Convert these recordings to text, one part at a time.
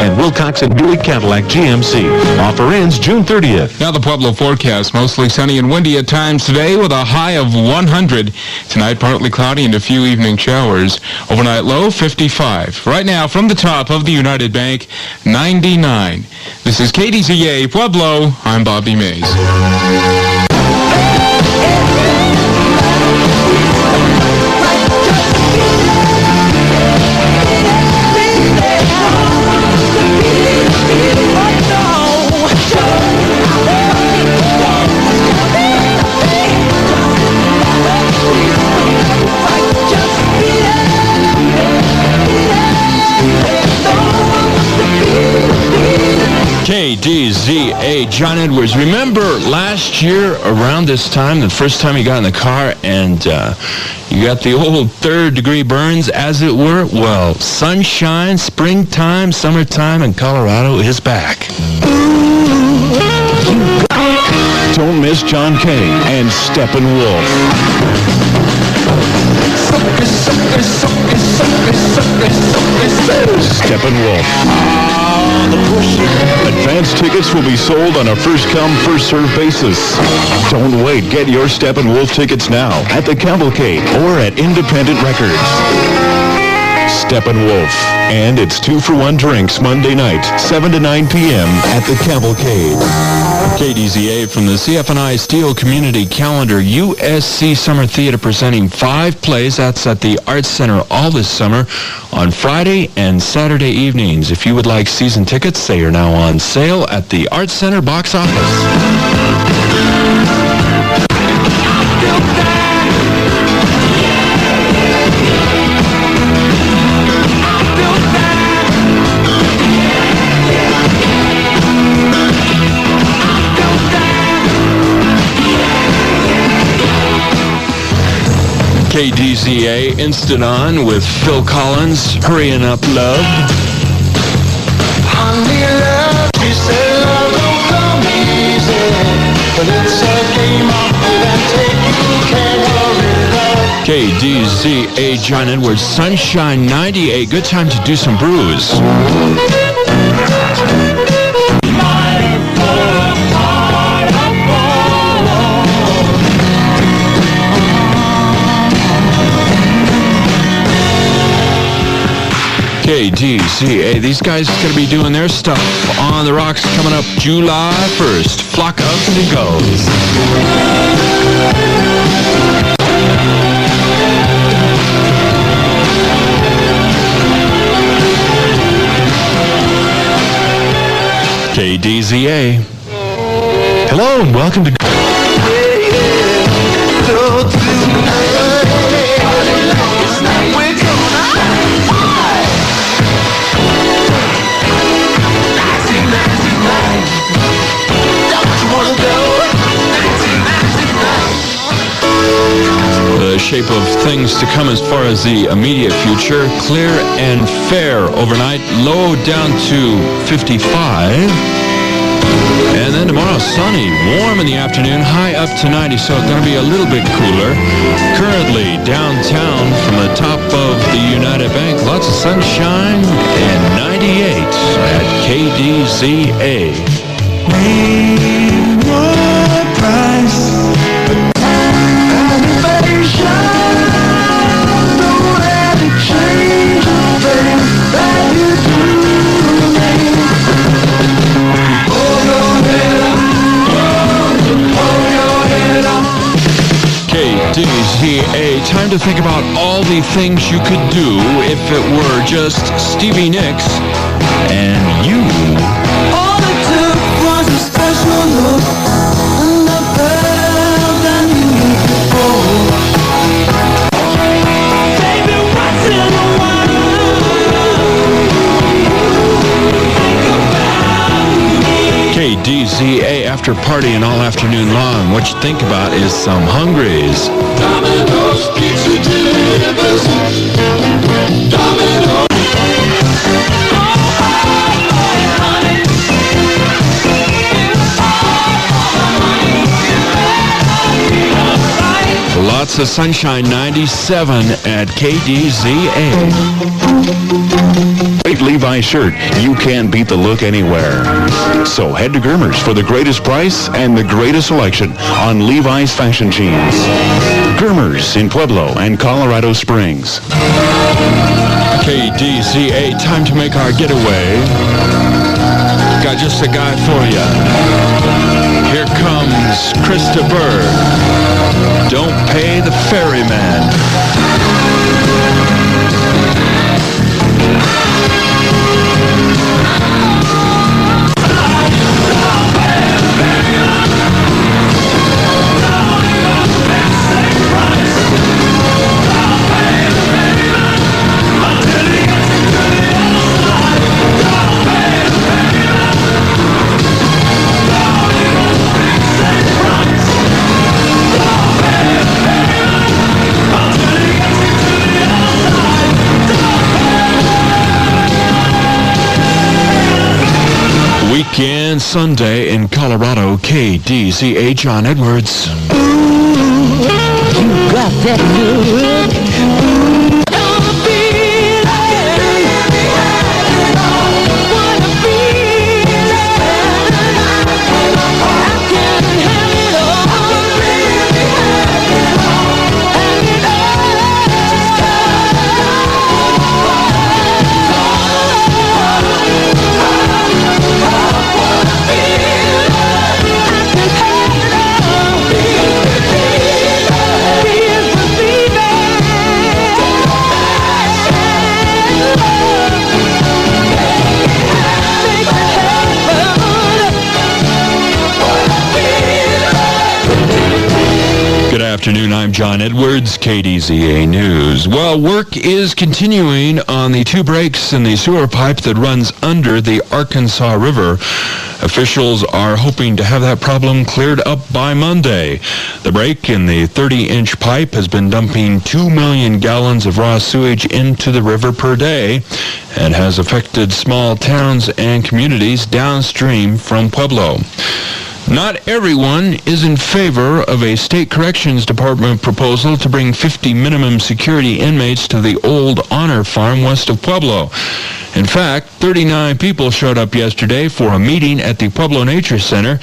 and Wilcox and Buick Cadillac GMC. Offer ends June 30th. Now the Pueblo forecast. Mostly sunny and windy at times today with a high of 100. Tonight, partly cloudy and a few evening showers. Overnight low, 55. Right now, from the top of the United Bank, 99. This is KDZA Pueblo. I'm Bobby Maes. KDZA, John Edwards. Remember last year around this time, the first time you got in the car and you got the old third-degree burns, as it were? Well, sunshine, springtime, summertime in Colorado is back. Don't miss John Kay and Steppenwolf. Steppenwolf. Advance tickets will be sold on a first-come, first-served basis. Don't wait. Get your Steppenwolf tickets now at the Cavalcade or at Independent Records. Steppenwolf. And it's 2-for-1 drinks Monday night, 7 to 9 p.m. at the Cavalcade. KDZA from the CF&I Steel Community Calendar. USC Summer Theater presenting 5 plays. That's at the Arts Center all this summer on Friday and Saturday evenings. If you would like season tickets, they are now on sale at the Arts Center box office. KDZA Instant On with Phil Collins, Hurrying Up Love. Honey, love, you say love don't come easy, but it's a game of give and take, you can't hurry love. KDZA, John Edwards, Sunshine 98, good time to do some brews. KDZA, these guys are going to be doing their stuff on the rocks coming up July 1st. Flock of Seagulls. KDZA. Hello and welcome to... Shape of things to come as far as the immediate future. Clear and fair overnight, low down to 55. And then tomorrow sunny, warm in the afternoon, high up to 90, so it's going to be a little bit cooler. Currently downtown from the top of the United Bank, lots of sunshine and 98 at KDZA. KDZA, time to think about all the things you could do if it were just Stevie Nicks and you. All it took was a special look and the bell that you before. Baby, what's in the world? Think about me. KDZA, after partying all afternoon long, what you think about is some Hungries. Domino's Pizza delivers. Domino's. Lots of sunshine, 97 at KDZA. great Levi's shirt, you can't beat the look anywhere. So head to Germer's for the greatest price and the greatest selection on Levi's fashion jeans. Germer's in Pueblo and Colorado Springs. KDZA, time to make our getaway. Got just a guy for you. Here comes Christopher. Don't pay the ferryman. Weekend Sunday in Colorado, KDZA, John Edwards. Ooh, you got that good. Good afternoon, I'm John Edwards, KDZA News. Well, work is continuing on the two breaks in the sewer pipe that runs under the Arkansas River. Officials are hoping to have that problem cleared up by Monday. The break in the 30-inch pipe has been dumping 2 million gallons of raw sewage into the river per day and has affected small towns and communities downstream from Pueblo. Not everyone is in favor of a state corrections department proposal to bring 50 minimum security inmates to the old Honor Farm west of Pueblo. In fact, 39 people showed up yesterday for a meeting at the Pueblo Nature Center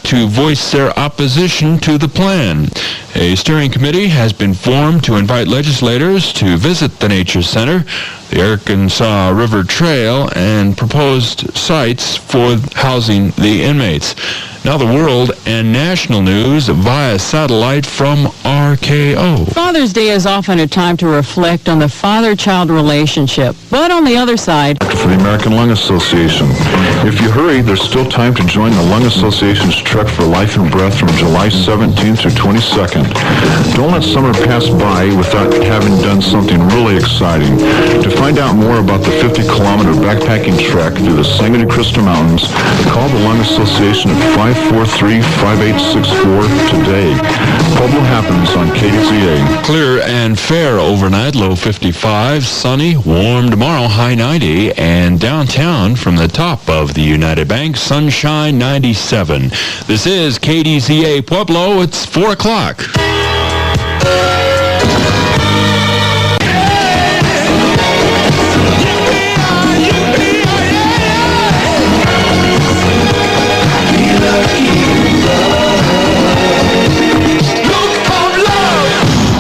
to voice their opposition to the plan. A steering committee has been formed to invite legislators to visit the Nature Center, the Arkansas River Trail, and proposed sites for housing the inmates. Now the world and national news via satellite from RKO. Father's Day is often a time to reflect on the father-child relationship. But on the other side, for the American Lung Association. If you hurry, there's still time to join the Lung Association's Trek for Life and Breath from July 17th through 22nd. Don't let summer pass by without having done something really exciting. To find out more about the 50-kilometer backpacking trek through the Sangre de Cristo Mountains, call the Lung Association at 543-5864 today. Pueblo happens on KDZA. Clear and fair overnight, low 55, sunny, warm tomorrow, high 90, and downtown from the top of the United Bank, sunshine 97. This is KDZA Pueblo. It's 4 o'clock.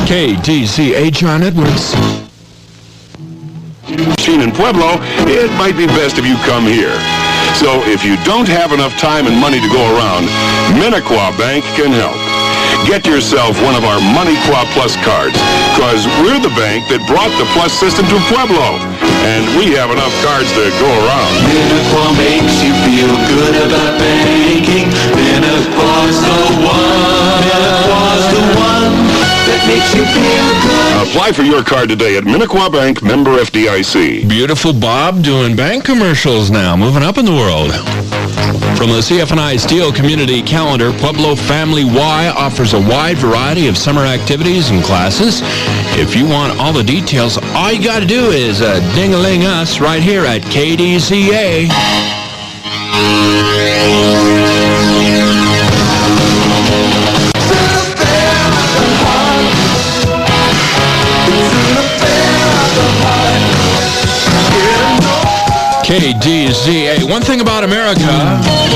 KDZA, John Edwards. Machine in Pueblo, it might be best if you come here. So if you don't have enough time and money to go around, Minnequa Bank can help. Get yourself one of our Moneyqua Plus cards, because we're the bank that brought the Plus system to Pueblo, and we have enough cards to go around. Minnequa makes you feel good about banking. Minnequa's the one. Minnequa's the one that makes you feel good. Apply for your card today at Minnequa Bank, member FDIC. Beautiful Bob doing bank commercials now, moving up in the world. From the CFNI Steel Community Calendar, Pueblo Family Y offers a wide variety of summer activities and classes. If you want all the details, all you got to do is ding-a-ling us right here at KDZA. It's an affair of the heart. KDZA. One thing about America,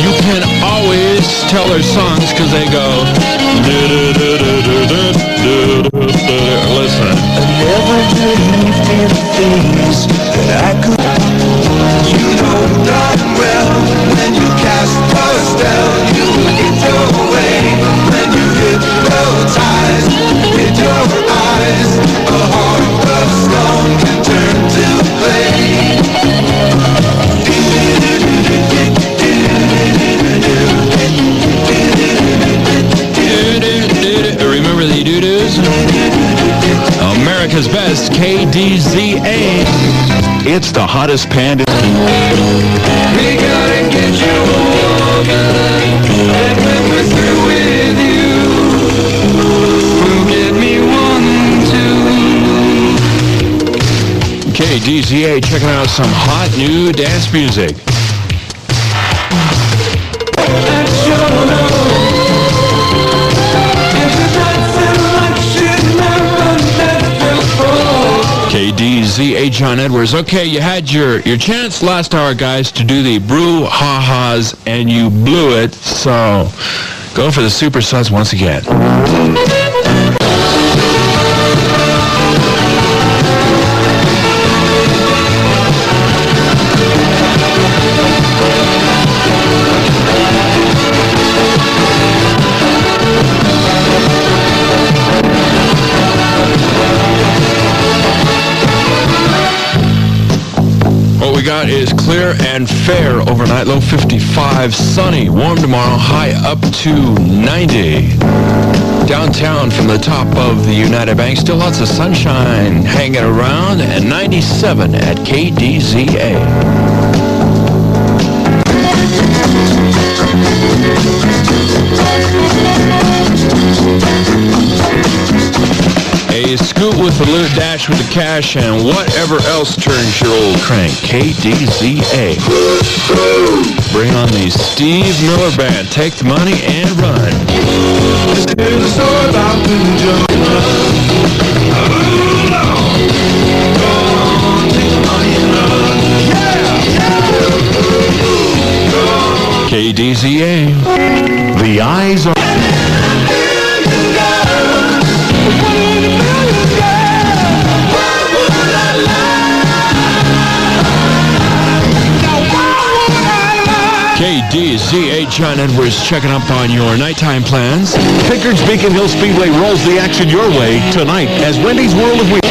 you can always tell their songs because they go. Listen. Never believed in things that I could. You know darn well when you cast a spell, you get your way. When you hypnotize with your eyes, a heart of stone can turn to clay. Remember the doo-doos? America's best, KDZA. It's the hottest panda. We gotta get you woman, and when we're through with you, we'll get me 1, 2. KDZA checking out some hot new dance music. KDZA John Edwards. Okay, you had your chance last hour, guys, to do the brouhahas, and you blew it, so go for the super suds once again. Got is clear and fair overnight, low 55, sunny, warm tomorrow, high up to 90. Downtown from the top of the United Bank, still lots of sunshine hanging around, and 97 at KDZA. A scoop with the loot, dash with the cash, and whatever else turns your old crank. KDZA. Bring on the Steve Miller Band. Take the money and run. There's a story about the KDZA. The eyes are... KDZA John Edwards checking up on your nighttime plans. Pickering's Beacon Hill Speedway rolls the action your way tonight as Wendy's World of Wheat.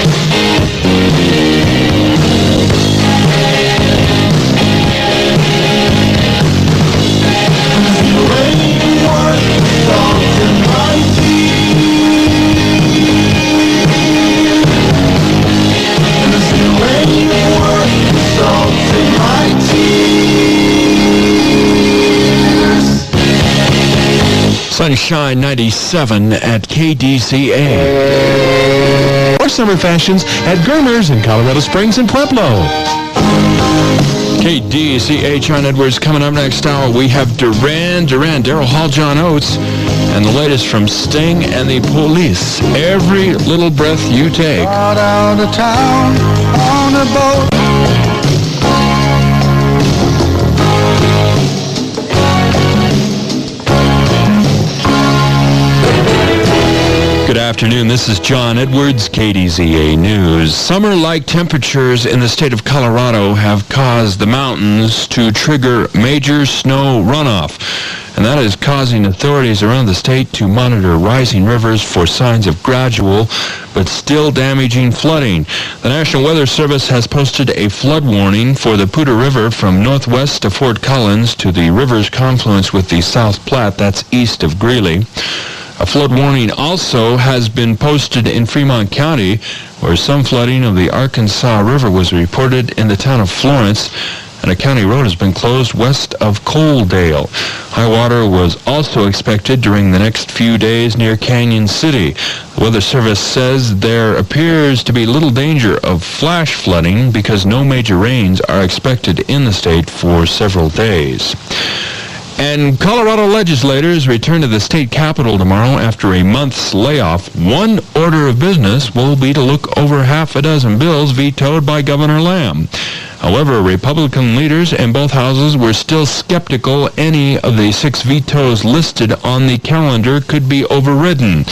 Sunshine 97 at KDZA. More summer fashions at Germer's in Colorado Springs and Pueblo. KDZA John Edwards coming up next hour. We have Duran Duran, Daryl Hall, John Oates, and the latest from Sting and the Police. Every little breath you take. Out of town on a boat. Good afternoon. This is John Edwards, KDZA News. Summer-like temperatures in the state of Colorado have caused the mountains to trigger major snow runoff, and that is causing authorities around the state to monitor rising rivers for signs of gradual but still damaging flooding. The National Weather Service has posted a flood warning for the Poudre River from northwest to Fort Collins to the river's confluence with the South Platte, that's east of Greeley. A flood warning also has been posted in Fremont County, where some flooding of the Arkansas River was reported in the town of Florence, and a county road has been closed west of Coaldale. High water was also expected during the next few days near Canyon City. The Weather Service says there appears to be little danger of flash flooding because no major rains are expected in the state for several days. And Colorado legislators return to the state capitol tomorrow after a month's layoff. One order of business will be to look over half a dozen bills vetoed by Governor Lamb. However, Republican leaders in both houses were still skeptical any of the 6 vetoes listed on the calendar could be overridden.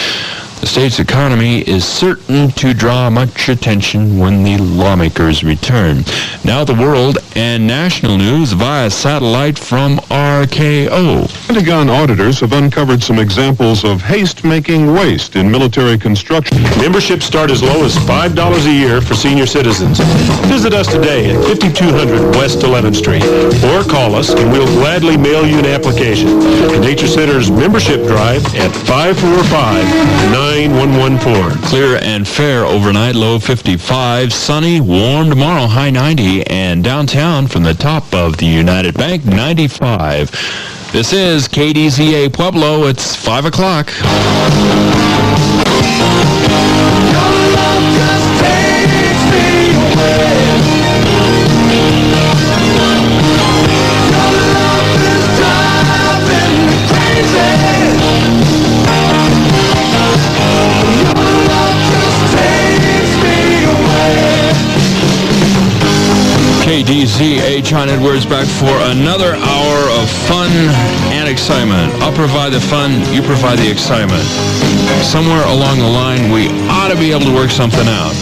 The state's economy is certain to draw much attention when the lawmakers return. Now the world and national news via satellite from RKO. Pentagon auditors have uncovered some examples of haste-making waste in military construction. Memberships start as low as $5 a year for senior citizens. Visit us today at 5200 West 11th Street or call us and we'll gladly mail you an application. The Nature Center's membership drive at 545-9114. Clear and fair overnight, low 55. Sunny, warm tomorrow, high 90. And downtown from the top of the United Bank, 95. This is KDZA Pueblo. It's 5 o'clock. KDZA John Edwards back for another hour of fun and excitement. I'll provide the fun, you provide the excitement. Somewhere along the line, we ought to be able to work something out.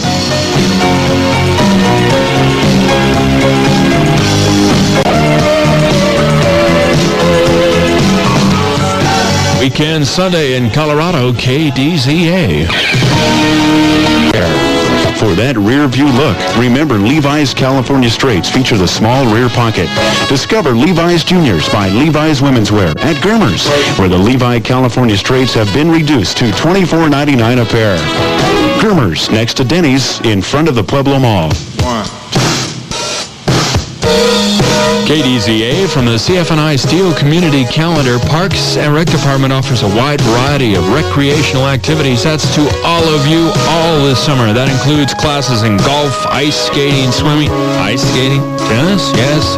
Weekend Sunday in Colorado, KDZA. For that rear view look, remember Levi's California Straights feature the small rear pocket. Discover Levi's Juniors by Levi's Women's Wear at Germer's, where the Levi California Straights have been reduced to $24.99 a pair. Germer's, next to Denny's, in front of the Pueblo Mall. KDZA from the CFNI Steel Community Calendar. Parks and Rec Department offers a wide variety of recreational activities. That's to all of you all this summer. That includes classes in golf, ice skating, swimming, tennis, yes.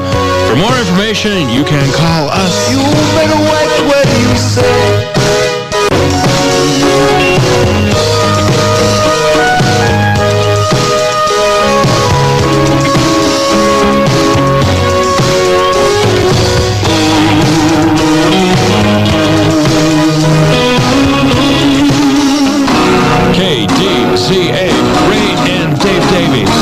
For more information, you can call us. You better watch what you say. KDZA, Ray and Dave Davies.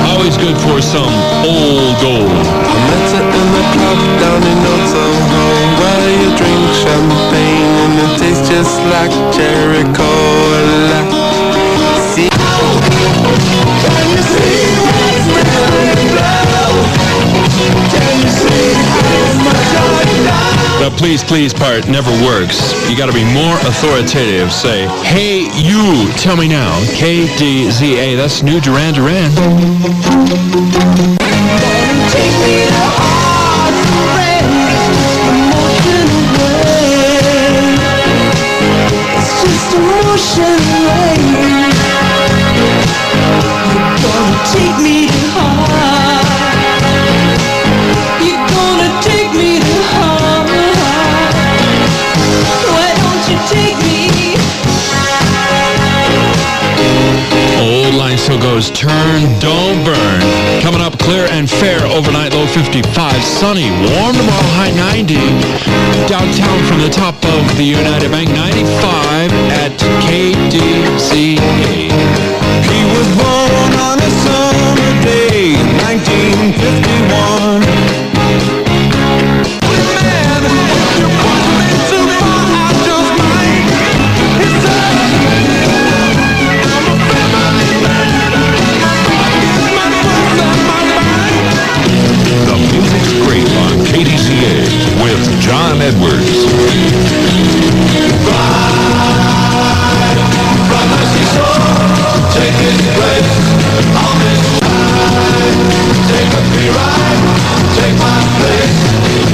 Always good for some old gold. I met her in the club down in Old Soho, where you drink champagne and it tastes just like cherry cola. See? Can you see what's really low? Can you see how much I love? The please, please part never works. You got to be more authoritative. Say, hey, you, tell me now. KDZA, that's New Duran Duran. Take me to heart, friend. Emotion away. It's just emotion away. You're gonna take me to heart. You're gonna take me to heart. Why don't you take me? Old line still goes, turn, don't burn. Coming up, clear and fair overnight, low 55. Sunny, warm tomorrow, high 90. Downtown from the top of the United Bank, 95 at KDZA. He was born on a summer day, 1951. The music's great on KDZA with John Edwards. Take his place on this ride. Take me right, take my place.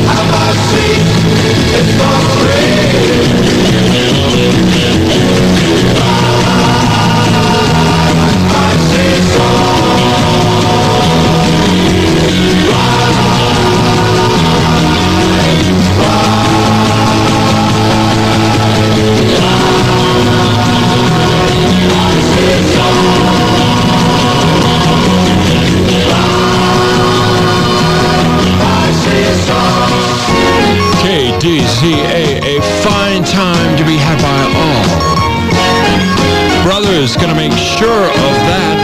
Have my seat, it's for my seat's KDZA, a fine time to be had by all. Brothers gonna make sure of that.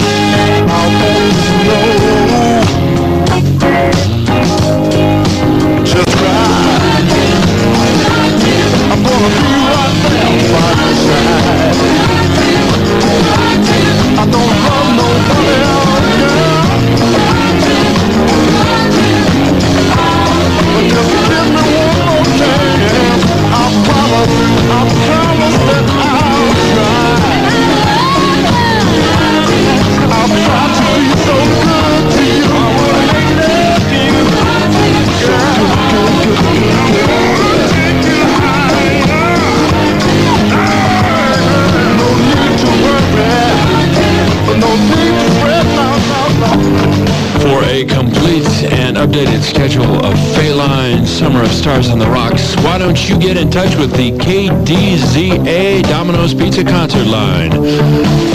Just right. I'm gonna be right there by your side. I don't love nobody else, girl. But just give me one more chance. I promise that I'll try. I'll try to be so good to you. I wanna love you, girl. No need to worry, no need to fret, no. For a complete and updated schedule of Feline Summer of Stars on the Rocks, why don't you get in touch with the KDZA Domino's Pizza concert line,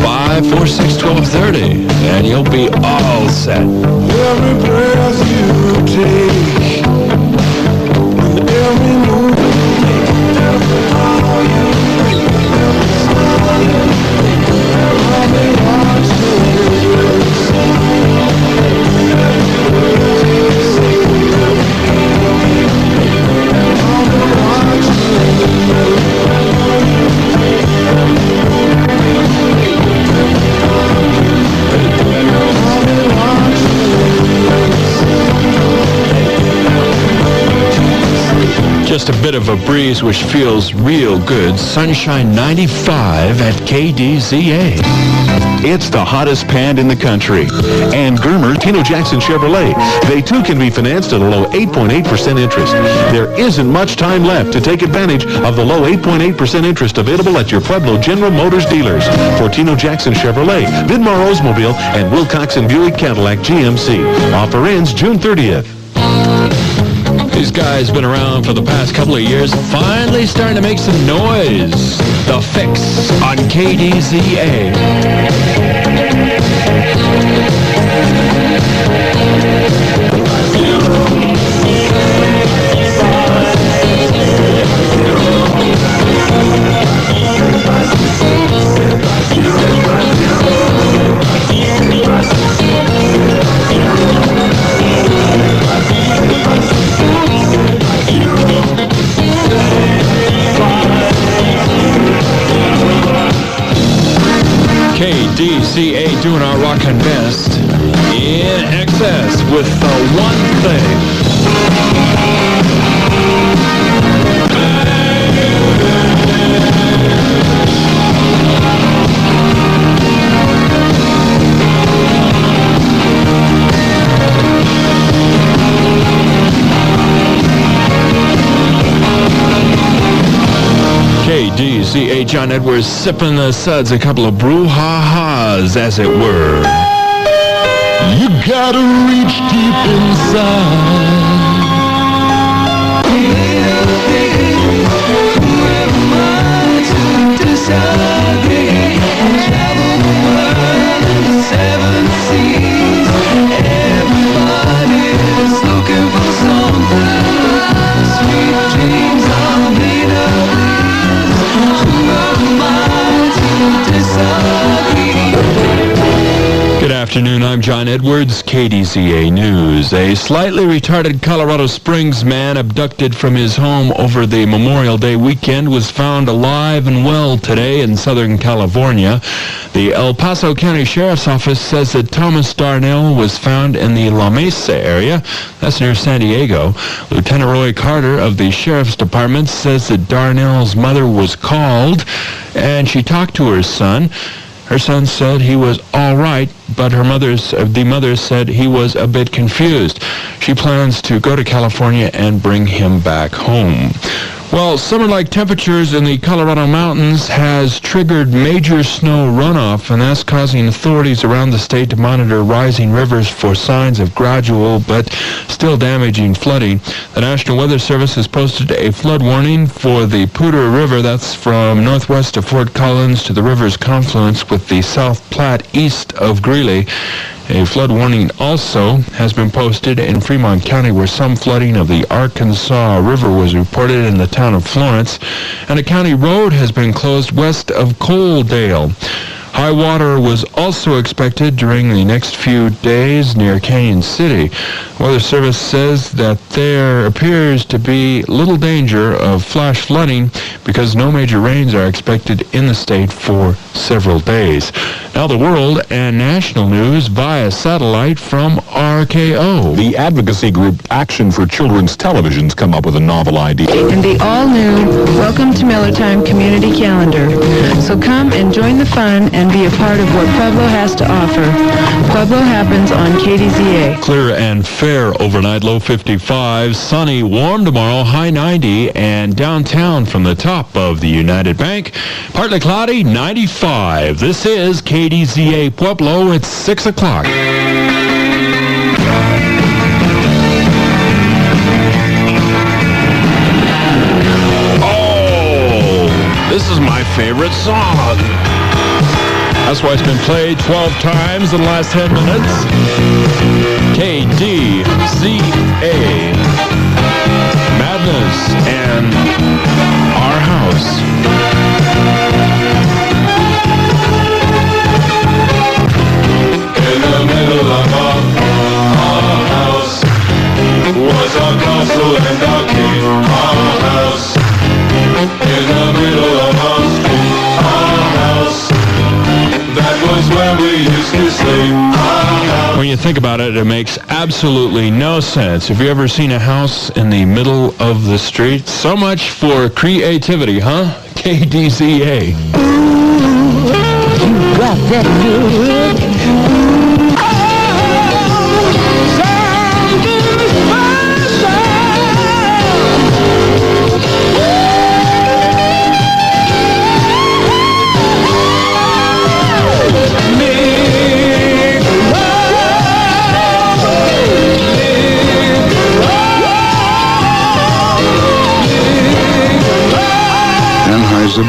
546-1230, and you'll be all set. Every breath you take, every move you make, every call you make, every smile you make, every watch you Just a bit of a breeze which feels real good. Sunshine 95 at KDZA. It's the hottest pad in the country. And Germer, Tino Jackson Chevrolet. They too can be financed at a low 8.8% interest. There isn't much time left to take advantage of the low 8.8% interest available at your Pueblo General Motors dealers. For Tino Jackson Chevrolet, Vidmar Oldsmobile, and Wilcox and Buick Cadillac GMC. Offer ends June 30th. These guys been around for the past couple of years, finally starting to make some noise. The Fix on KDZA. KDZA doing our rockin' best in excess with the one thing. KDZA, John Edwards sipping the suds, a couple of brouhahas, as it were. You gotta reach deep inside. Travel the world in 7 seas. Everybody's looking for something. Sweet dreams are made of these. Who am I to disagree? Good afternoon, I'm John Edwards, KDZA News. A slightly retarded Colorado Springs man abducted from his home over the Memorial Day weekend was found alive and well today in Southern California. The El Paso County Sheriff's Office says that Thomas Darnell was found in the La Mesa area. That's near San Diego. Lieutenant Roy Carter of the Sheriff's Department says that Darnell's mother was called and she talked to her son. Her son said he was all right, but the mother said he was a bit confused. She plans to go to California and bring him back home. Well, summer-like temperatures in the Colorado mountains has triggered major snow runoff, and that's causing authorities around the state to monitor rising rivers for signs of gradual but still damaging flooding. The National Weather Service has posted a flood warning for the Poudre River. That's from northwest of Fort Collins to the river's confluence with the South Platte east of Greeley. A flood warning also has been posted in Fremont County, where some flooding of the Arkansas River was reported in the town of Florence, and a county road has been closed west of Coaldale. High water was also expected during the next few days near Canyon City. Weather Service says that there appears to be little danger of flash flooding because no major rains are expected in the state for several days. Now the world and national news via satellite from RKO. The advocacy group Action for Children's Television's come up with a novel idea. And the all-new Welcome to Miller Time community calendar. So come and join the fun and be a part of what Pueblo has to offer. Pueblo happens on KDZA. Clear and fair overnight, low 55. Sunny, warm tomorrow, high 90. And downtown from the top of the United Bank, partly cloudy, 95. This is KDZA Pueblo at 6 o'clock. Oh, this is my favorite song. That's why it's been played 12 times in the last 10 minutes. KDZA. Madness and Our House. In the middle of our house was our castle and our king. Our house. In the middle of our street. Our house. That was where we used to sleep. When you think about it, it makes absolutely no sense. Have you ever seen a house in the middle of the street? So much for creativity, huh? KDZA. Ooh, you got that good.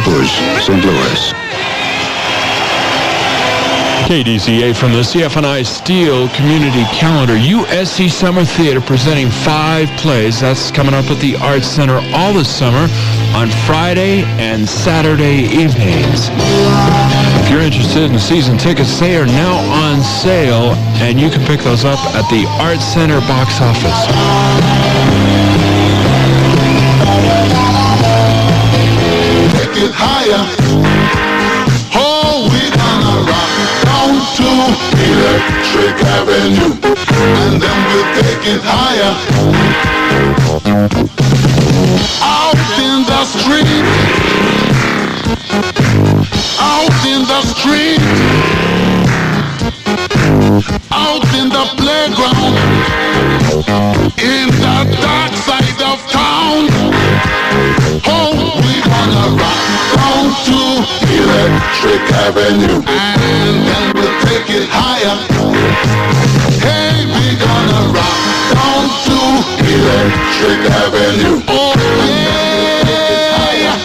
Bush, St. Louis. KDZA from the CFNI Steel Community Calendar. USC Summer Theater presenting 5 plays. That's coming up at the Arts Center all this summer on Friday and Saturday evenings. If you're interested in season tickets, they are now on sale, and you can pick those up at the Arts Center box office. Take it higher. Oh, we gonna rock down to Electric Avenue, and then we'll take it higher. Out in the street, out in the street, out in the playground, in the dark side of town. Oh, we gonna rock down to Electric Avenue, and then we'll take it higher. Hey, we gonna rock down to Electric Avenue. Oh, yeah,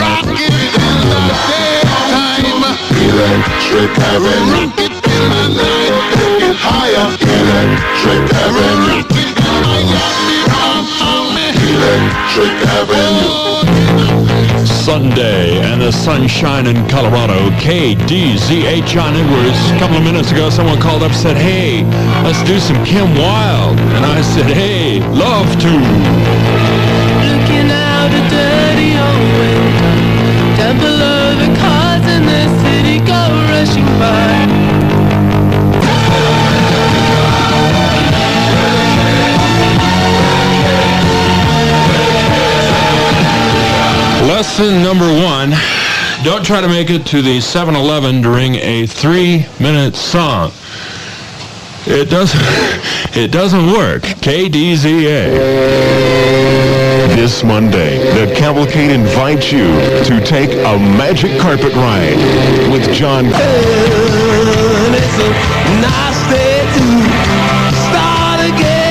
rock it in the daytime, Electric Avenue. Rock it in the night, take it higher, Electric Avenue. Rock it in Miami, Electric Avenue. Sunday and the sunshine in Colorado. KDZA. John Edwards. A couple of minutes ago, someone called up and said, hey, let's do some Kim Wilde. And I said, hey, love to. Looking out a dirty old window, temple of the cars in the city go rushing by. Lesson number 1, don't try to make it to the 7-Eleven during a 3-minute song. It doesn't work. KDZA. This Monday, the Cavalcade invites you to take a magic carpet ride with John. It's a nice day to start again.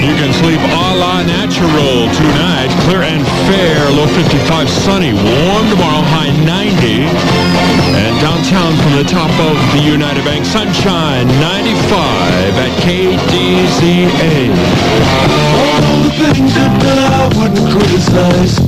You can sleep a la natural tonight. Clear and fair, low 55, sunny, warm tomorrow, high 90. the top of the United Bank. Sunshine 95 at KDZA. All the things that I wouldn't criticize.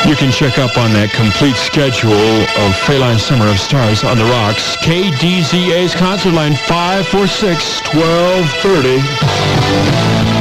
You can check up on that complete schedule of Feline Summer of Stars on the Rocks. KDZA's concert line 546-1230.